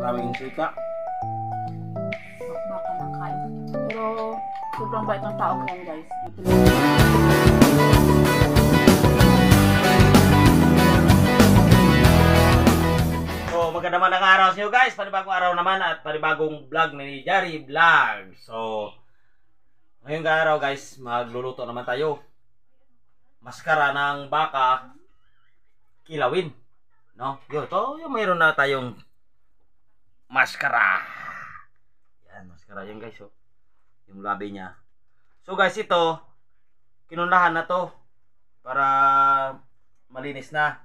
Maraming suka. Baka makain. Pero sobrang bait ng taong yan, guys. So, maganda naman ang araw sa inyo guys. Panibagong araw naman at panibagong vlog ni Jari Vlog. So, ngayong araw guys, magluluto naman tayo. Maskara ng baka kilawin. No? Yun, to yung mayroon na tayong maskara. Yan, maskara yan guys. Oh. Yung labi niya. So guys, ito, kinunlahan na to para malinis na.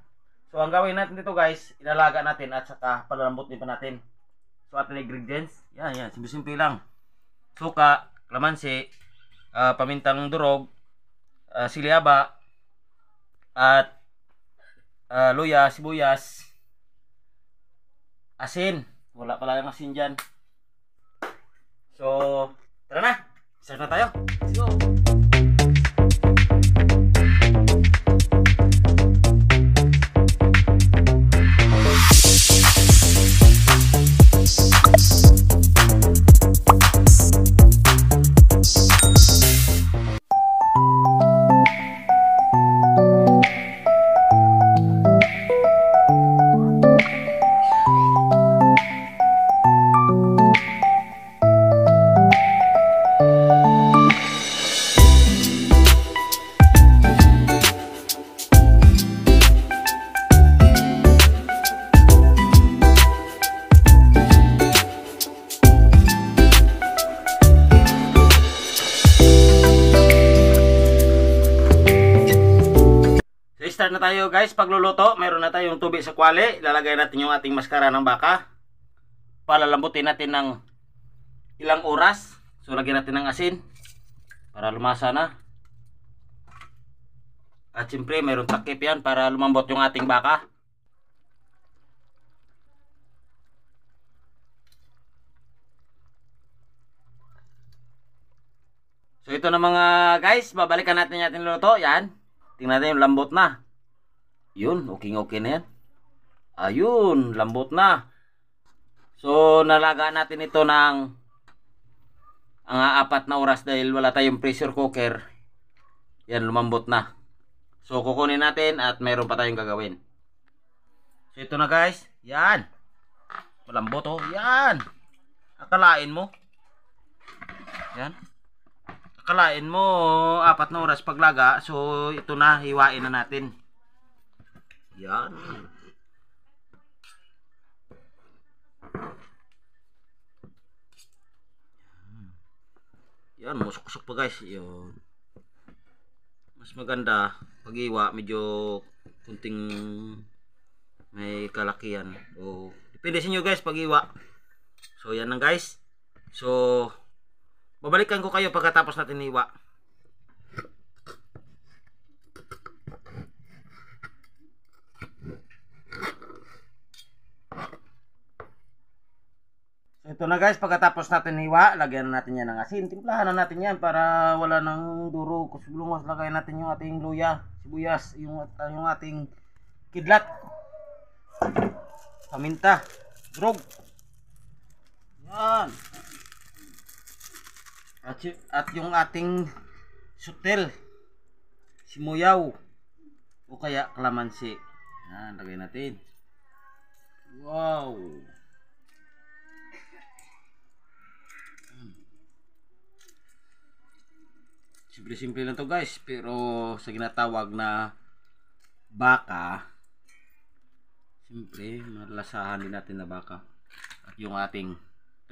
So ang gawin natin dito guys, ilalaga natin at saka palalambutin pa natin. So ating ingredients, yan, simple lang. Suka, kalamansi, pamintang durog, siliaba, at luya, sibuyas, asin. Wala pala yung asin dyan. So, tara na. Start na tayo. Let's go. Start na tayo guys, pagluluto. Meron na tayong tubig sa kwali. Ilalagay natin yung ating maskara ng baka. Palalambutin natin ng ilang oras. So lagyan natin ng asin para lumasa na. At siyempre meron takip yan para lumambot yung ating baka. So ito na mga guys, babalikan natin yung ating luto. Yan, tingnan natin yung lambot na. Yun, okay na yan. Ayun, lambot na. So, nalagaan natin ito ng 4 na oras dahil wala tayong pressure cooker. Yan, lumambot na. So, kukunin natin at mayroon pa tayong gagawin. So, ito na guys. Yan. Malambot oh. Yan. Akalain mo. Yan. Akalain mo 4 na oras paglaga. So, ito na. Hiwain na natin. Yan. Yan, musok-musok pa guys. Yan. Mas maganda pag iwa, medyo kunting may kalakihan. O, depende sa inyo guys pag iwa. So, yan lang guys. So, babalikan ko kayo pagkatapos natin iwa. Ito na guys, pagkatapos natin hiwa, lagyan na natin yan ng asin. Timplahan na natin yan para wala nang duro. Kusulungos, lagyan natin yung ating luya, sibuyas, yung ating kidlat, paminta, drog. Yan. At yung ating sutil, simuyaw, o kaya kalamansi. Yan, lagay natin. Wow. Simple lang to guys, pero sa ginatawag na baka, siyempre malasahan din natin na baka. At yung ating,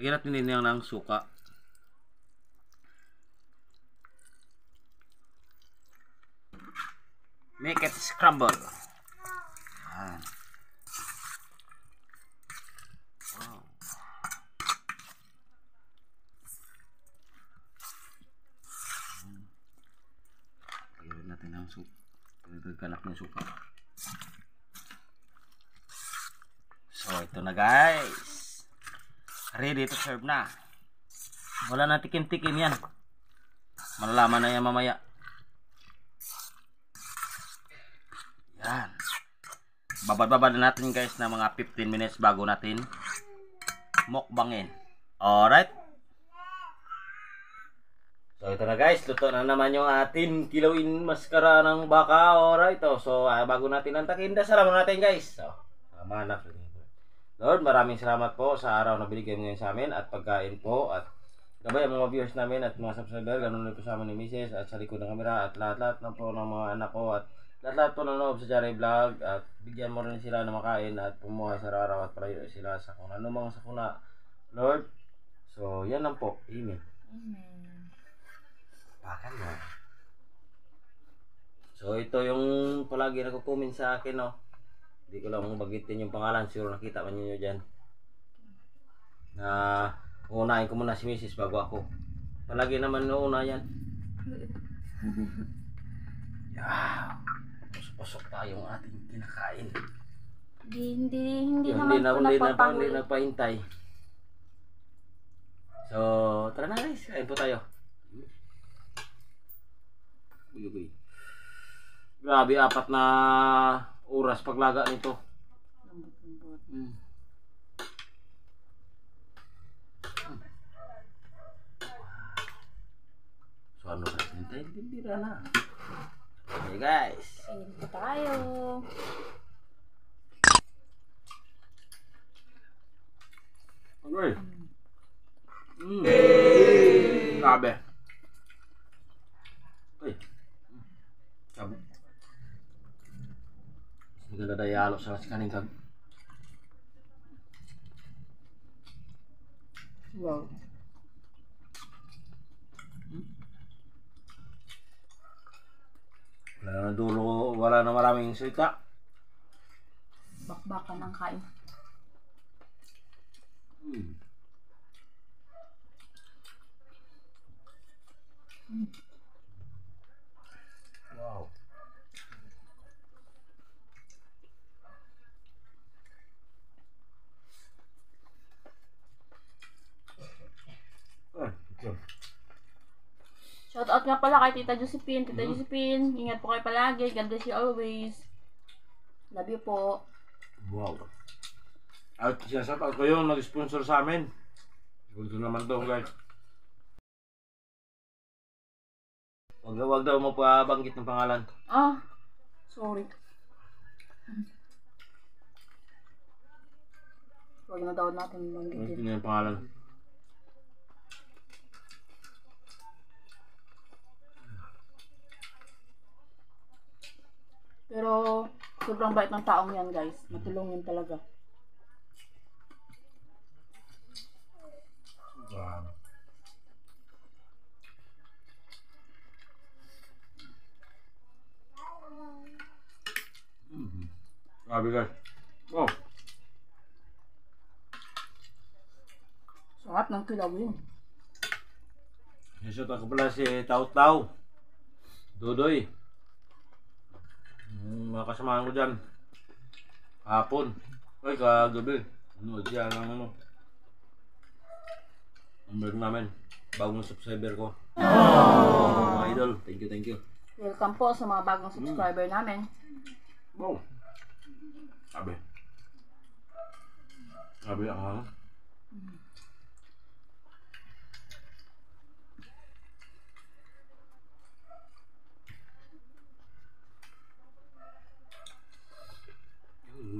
lagyan natin din yung ng suka. Make it scramble. Yan. Wow. Natin ang suka. Pagkakalak ng suka. So ito na guys, ready to serve na. Wala na tikim-tikim yan, malalaman na yan mamaya. Yan, babad-babad natin guys na mga 15 minutes bago natin mukbangin. Alright. So ito na guys, luto na naman yung atin kilawin maskara ng baka. Alright. So bago natin antakin, dasalan muna natin guys. So, manap. Lord, maraming salamat po sa araw na binigay mo ngayon sa amin at pagkain po at gabay ang mga viewers namin at mga subscriber, ganun rin po sa amin ni Mrs. at sa likod ng kamera at lahat-lahat na po ng mga anak ko at lahat-lahat po nanonood sa Jari Vlog at bigyan mo rin sila na makain at pumuhay sa araw at palayo sila sa kung ano mga sakuna, Lord. So, yan lang po. Amen. Amen. Pakan mo. So, ito yung palagi nagko-comment sa akin, no. Hindi ko lang bagitin yung pangalan. Siguro nakita man nyo dyan. Na unahin ko muna si Mrs. bago ako. Palagi naman una yan. Yeah. Pasok tayong ating kinakain. Hindi Hindi naman po napapahuli. nagpahintay. So, tara na guys. Kain po tayo. Uy. Grabe, 4 na oras paglaga nito. Lambot-lambot. So ano ka hintay? Bibira na. Okay guys. Kain po tayo. Okay. Grabe. Uy. Sabi. Maganda dayalo sa kaning kag. Wow. Wala na dulo, wala na maraming salita. Bakbakan ng kain. Wow. Shout out nga pala kay Tita Josephine. Tita Josephine, ingat po kayo palagi. God bless you always. Love you po. Wow. At siyasat ako yung nag-sponsor sa amin. Ito naman to guys. Wag daw mo pa banggit ng pangalan. Ah, sorry. Huwag na daw natin Ito banggitin. na yung pangalan. Pero sobrang bait ng taong yan guys. Matulungin talaga. Wow. Grabe guys. Wow. Sarap ng kilawin. Yusot ako pala si Taw-Taw. Dodoy. Mga kasamahan ko dyan. Hapon. Ay, kagabi. Nood siya ng ano. Number namin. Bagong subscriber ko. Mga idol. Thank you. Welcome po sa mga bagong subscriber namin. Wow. Sabi. Sabi ang hang.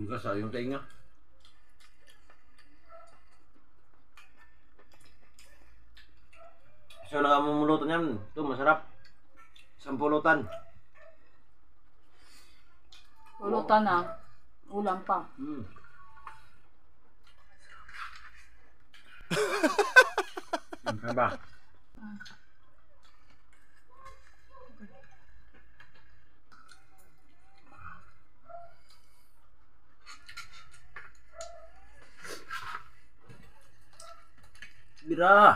Kasi yung tainga. So nakamumulutan yan. Ito masarap. Isang pulutan. Pulutan na. Ulam pa. Ano ba? Bira.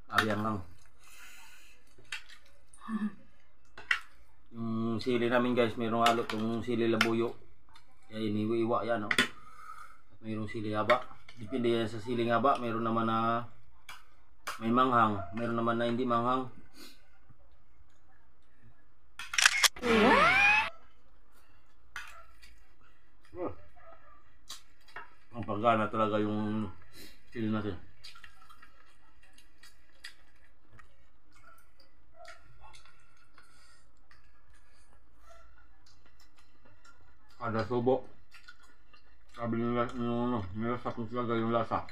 Ayang lang. Yung sili namin guys, mayroong halo itong sili labuyo. Kaya iniwiwa yan, oh. Mayroong sili haba. Depende yan sa sili haba. Mayroon naman na may manghang. Mayroon naman na hindi manghang. Oh. Pagana talaga yung chili natin. Kada subo, sabi nila yung nilasap mo talaga yung lasa.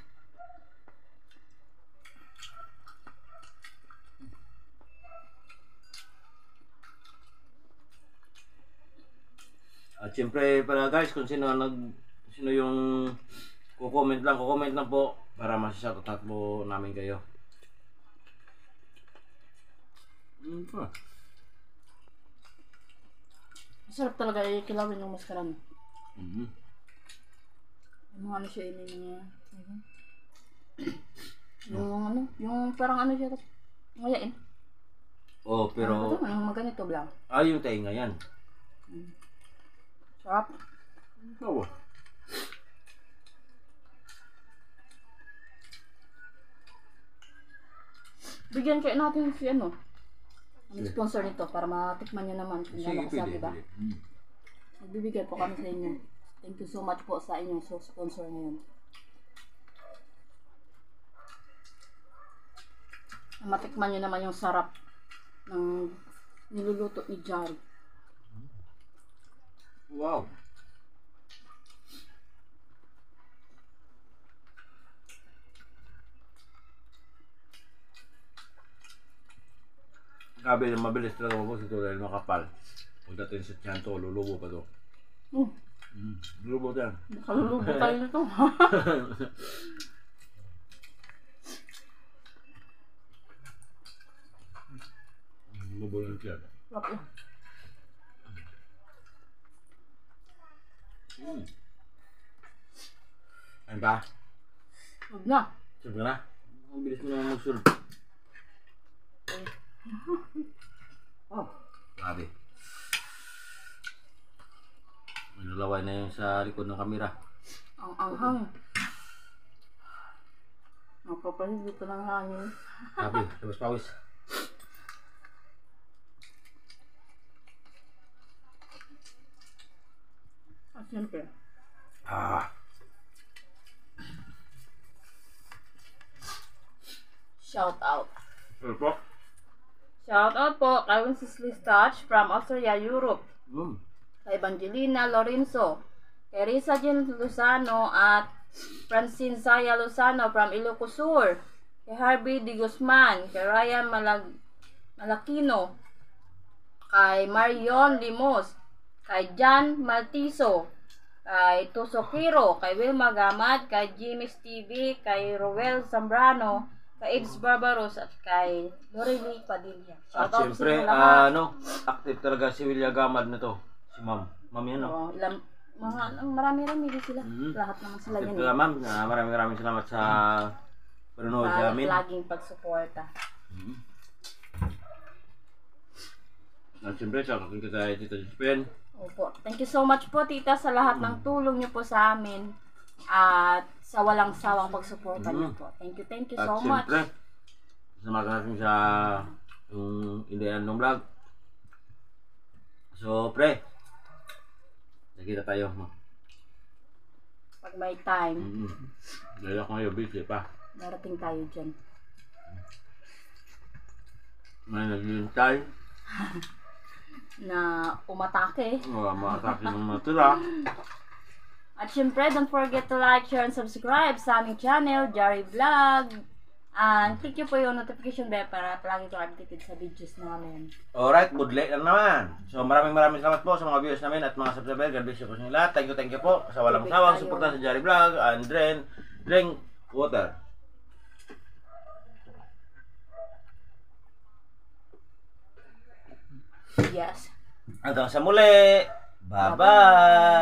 At syempre pala guys, kung sino yung kukomment lang po para masashoutout po namin kayo. Masarap talaga kilawin yung mascarano. Mm-hmm. Yung ano siya, yung parang ano siya, ngayain. Oh, pero Ano maganito lang. yung tainga yan. Sarap. Oo. Bigyan kayo natin si ano. Ang sponsor nito para matikman nyo naman kung gano'n kasabi ba. Magbibigay po kami sa inyo. Thank you so much po sa inyong sponsor ngayon. Matikman nyo naman yung sarap ng niluluto ni Jari. Wow. Grabe, mabilis talaga mabos ito dahil makapal. Pagdating sa tiyan to, lulubo pa to. Lulubo yan. Nakalulubo tayo nito. Lulubo yung tiyan. Sarap yun. Ayun ba? Huwag na. Sabi na? Ang bilis mo naman magsulp. Oh. Grabe. May nalaway na yun sa likod ng kamera. Ang anghang. Napapahigit ko ng hangin. Grabe, labas pawis. At siyempre. Shout out. Ano po? Shout out po kay Wenceslas Touch from Austria, Europe. Kay Evangelina Lorenzo. Kay Risa Jean Lozano at Francine Saya Lozano from Ilocos Sur. Kay Harvey De Guzman. Kay Ryan Malakino. Kay Marion Limos. Kay Jan Maltiso. Kay Tusokiro. Kay Wilma Gamad. Kay Jimmy's TV. Kay Roel Zambrano. Kay Ibs Barbaros at kay Lorely Padilla. At Shoutout siyempre, sa lahat. active talaga si William Gamad na to. Si Ma'am. Ma'am yan, no? Marami-rami din sila. Lahat naman sila Active yan. talaga, Ma'am. Maraming salamat sa panonood sa amin. Laging pagsuporta. At siyempre, sa akin kita Tita Pen. Opo. Thank you so much po, tita, sa lahat ng tulong niyo po sa amin. At sa walang sawang pagsuporta niyo po. Thank you At so much. siyempre, samahan natin sa yung Indian ng vlog. So, pre, nakita tayo. Pag may time, Dahil ako ngayon, busy pa. darating tayo dyan. May naghihintay. Na umatake. Maatake ng mga tira. At syempre, don't forget to like, share, and subscribe sa aming channel, Jari Vlog. And click nyo po yung notification bell para palagi ito updated sa videos namin. Alright, budlay lang naman. So maraming salamat po sa mga viewers namin at mga subscribers. God bless you po sa inyo lahat. Thank you po sa walang sawang suporta sa Jari Vlog and drink water. Yes. Hanggang sa muli. Bye-bye.